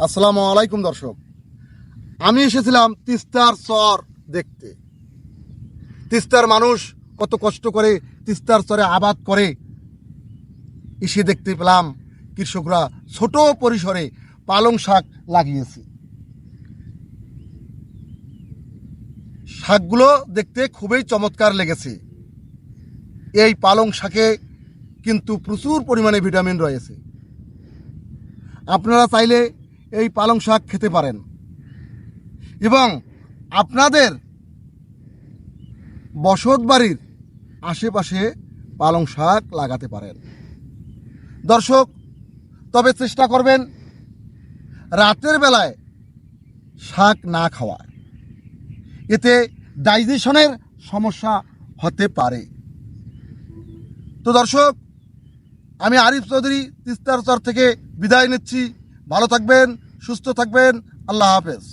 আসসালামু আলাইকুম দর্শক, আমি এসেছিলাম তিস্তার চর দেখতে। তিস্তার মানুষ কত কষ্ট করে তিস্তার চরে আবাদ করে, এসে দেখতে পেলাম কৃষকরা ছোট পরিসরে পালং শাক লাগিয়েছে। শাকগুলো দেখতে খুবই চমৎকার লেগেছে। এই পালং শাকে কিন্তু প্রচুর পরিমাণে ভিটামিন রয়েছে। আপনারা চাইলে এই পালং শাক খেতে পারেন এবং আপনাদের বসত বাড়ির আশেপাশে পালং শাক লাগাতে পারেন। দর্শক, তবে চেষ্টা করবেন রাতের বেলায় শাক না খাওয়ার, এতে ডাইজেশনের সমস্যা হতে পারে। তো দর্শক, আমি আরিফ চৌধুরী তিস্তার চর থেকে বিদায় নিচ্ছি। ভালো থাকবেন, সুস্থ থাকবেন। আল্লাহ হাফেজ।